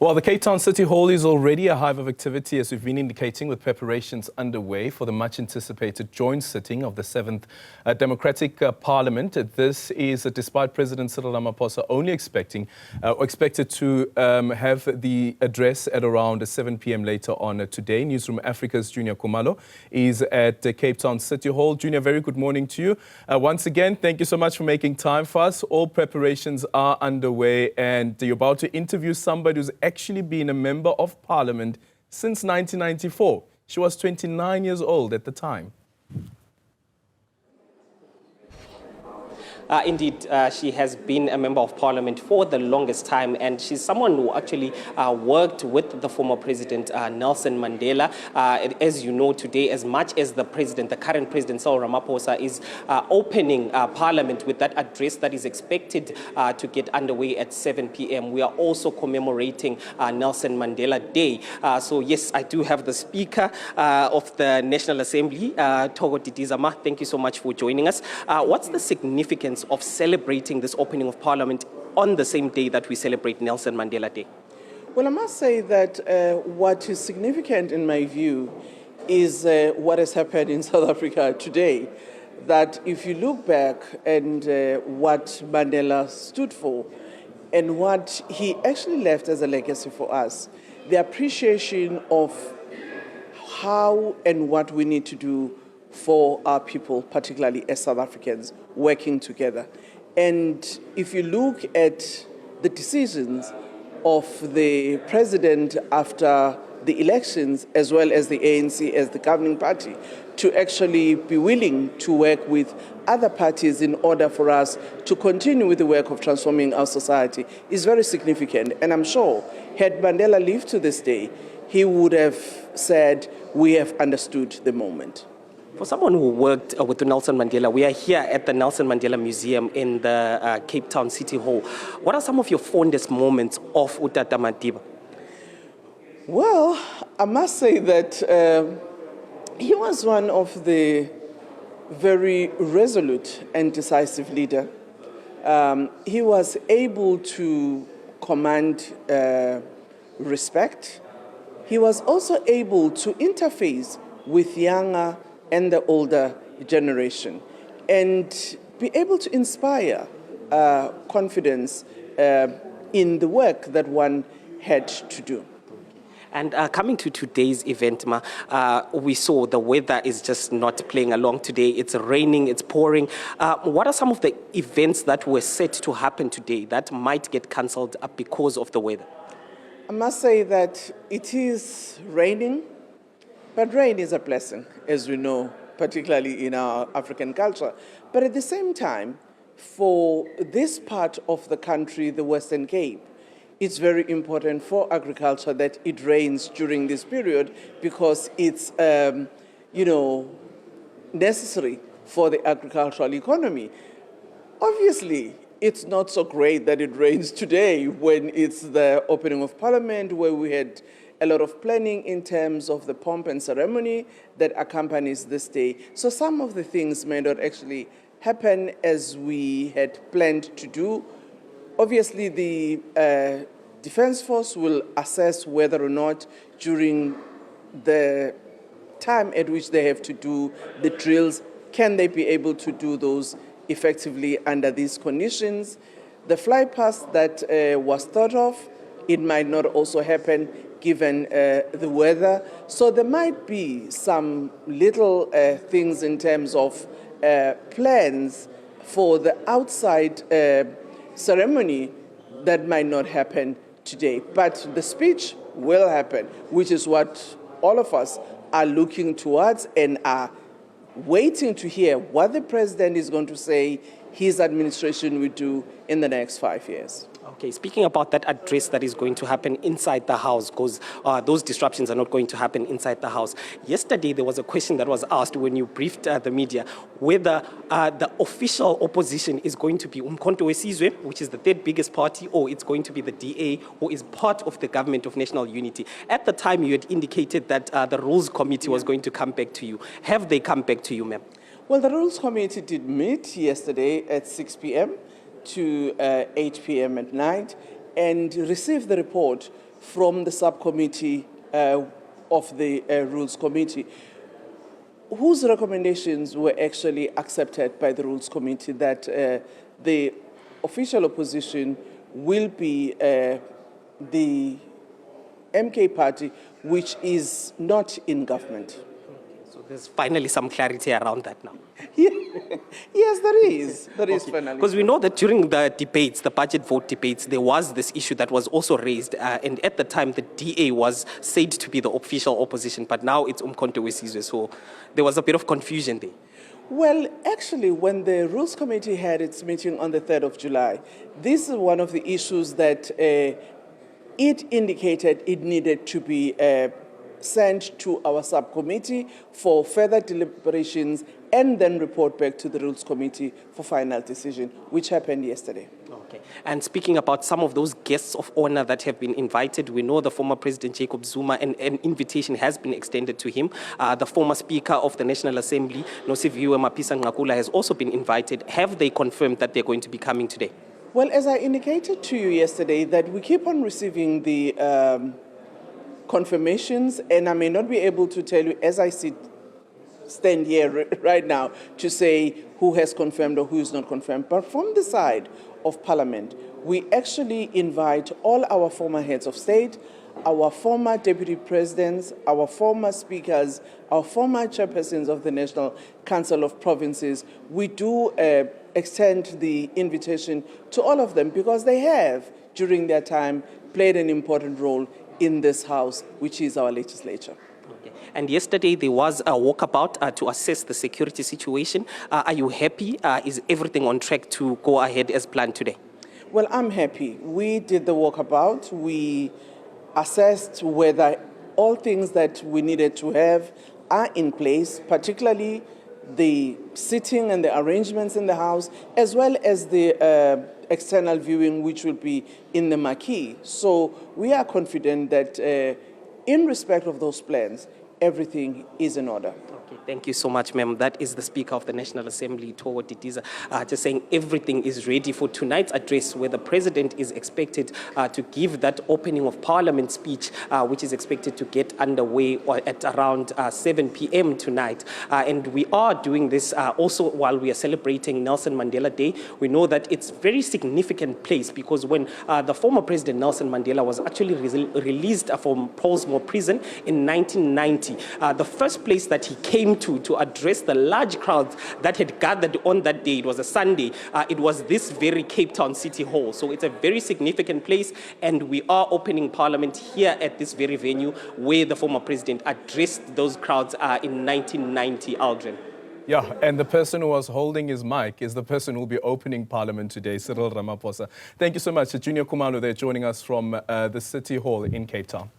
Well, the Cape Town City Hall is already a hive of activity, as we've been indicating, with preparations underway for the much-anticipated joint sitting of the 7th Democratic Parliament. This is despite President Cyril Ramaphosa only expected to have the address at around 7 p.m. later on today. Newzroom Afrika's Junior Kumalo is at the Cape Town City Hall. Junior, very good morning to you. Once again, thank you so much for making time for us. All preparations are underway, and you're about to interview somebody who's actually been a member of parliament since 1994. She was 29 years old at the time. Indeed, she has been a member of parliament for the longest time, and she's someone who actually worked with the former president, Nelson Mandela. As you know today, as much as the current president, Cyril Ramaphosa, is opening parliament with that address that is expected to get underway at 7 p.m., we are also commemorating Nelson Mandela Day. So yes, I do have the Speaker of the National Assembly, Thoko Didiza. Thank you so much for joining us. What's the significance of celebrating this opening of Parliament on the same day that we celebrate Nelson Mandela Day? Well, I must say that what is significant in my view is what has happened in South Africa today. That if you look back and what Mandela stood for and what he actually left as a legacy for us, the appreciation of how and what we need to do for our people, particularly as South Africans, working together. And if you look at the decisions of the president after the elections, as well as the ANC as the governing party, to actually be willing to work with other parties in order for us to continue with the work of transforming our society, is very significant. And I'm sure, had Mandela lived to this day, he would have said, we have understood the moment. For someone who worked with Nelson Mandela, we are here at the Nelson Mandela Museum in the Cape Town City Hall. What are some of your fondest moments of Utata Madiba? Well, I must say that he was one of the very resolute and decisive leader. He was able to command respect. He was also able to interface with younger and the older generation, and be able to inspire confidence in the work that one had to do. And coming to today's event, we saw the weather is just not playing along today. It's raining, it's pouring. What are some of the events that were set to happen today that might get cancelled because of the weather? I must say that it is raining. But rain is a blessing, as we know, particularly in our African culture. But at the same time, for this part of the country, the Western Cape, it's very important for agriculture that it rains during this period, because it's, necessary for the agricultural economy. Obviously, it's not so great that it rains today when it's the opening of Parliament, where we had a lot of planning in terms of the pomp and ceremony that accompanies this day. So some of the things may not actually happen as we had planned to do. Obviously, the Defence Force will assess whether or not during the time at which they have to do the drills, can they be able to do those effectively under these conditions. The fly past that was thought of, it might not also happen given the weather. So there might be some little things in terms of plans for the outside ceremony that might not happen today. But the speech will happen, which is what all of us are looking towards and are waiting to hear what the president is going to say his administration will do in the next 5 years. Okay, speaking about that address that is going to happen inside the House, because those disruptions are not going to happen inside the House. Yesterday, there was a question that was asked when you briefed the media, whether the official opposition is going to be Umkhonto weSizwe, which is the third biggest party, or it's going to be the DA, who is part of the government of national unity. At the time, you had indicated that the Rules Committee was going to come back to you. Have they come back to you, ma'am? Well, the Rules Committee did meet yesterday at 6 p.m. to 8 p.m. at night, and received the report from the subcommittee of the Rules Committee, whose recommendations were actually accepted by the Rules Committee that the official opposition will be the MK party, which is not in government. So there's finally some clarity around that now. Yes, there is. There is finally. Because we know that during the debates, the budget vote debates, there was this issue that was also raised. And at the time, the DA was said to be the official opposition, but now it's Umkhonto weSizwe. So there was a bit of confusion there. Well, actually, when the Rules Committee had its meeting on the 3rd of July, this is one of the issues that it indicated it needed to be sent to our subcommittee for further deliberations and then report back to the Rules Committee for final decision, which happened yesterday. Okay. And speaking about some of those guests of honor that have been invited, we know the former President Jacob Zuma, and an invitation has been extended to him. The former Speaker of the National Assembly, Nosiviwe Mapisa-Nqakula, has also been invited. Have they confirmed that they're going to be coming today? Well, as I indicated to you yesterday, that we keep on receiving the confirmations, and I may not be able to tell you as I stand here right now to say who has confirmed or who is not confirmed. But from the side of Parliament, we actually invite all our former heads of state, our former deputy presidents, our former speakers, our former chairpersons of the National Council of Provinces. We do extend the invitation to all of them because they have, during their time, played an important role in this house, which is our legislature. Okay. And yesterday there was a walkabout to assess the security situation. Are you happy? Is everything on track to go ahead as planned today? Well, I'm happy. We did the walkabout. We assessed whether all things that we needed to have are in place, particularly the seating and the arrangements in the house, as well as the external viewing, which will be in the marquee. So we are confident that in respect of those plans, everything is in order. Okay, thank you so much, ma'am. That is the Speaker of the National Assembly, Thoko Didiza, just saying everything is ready for tonight's address, where the President is expected to give that opening of Parliament speech, which is expected to get underway at around 7 p.m. tonight. And we are doing this also while we are celebrating Nelson Mandela Day. We know that it's a very significant place because when the former President Nelson Mandela was actually released from Pollsmoor prison in 1990, the first place that he came to address the large crowds that had gathered on that day, it was a Sunday, it was this very Cape Town City Hall. So it's a very significant place, and we are opening Parliament here at this very venue where the former president addressed those crowds in 1990, Aldrin. Yeah, and the person who was holding his mic is the person who will be opening Parliament today, Cyril Ramaphosa. Thank you so much. Junior Kumalo there joining us from the City Hall in Cape Town.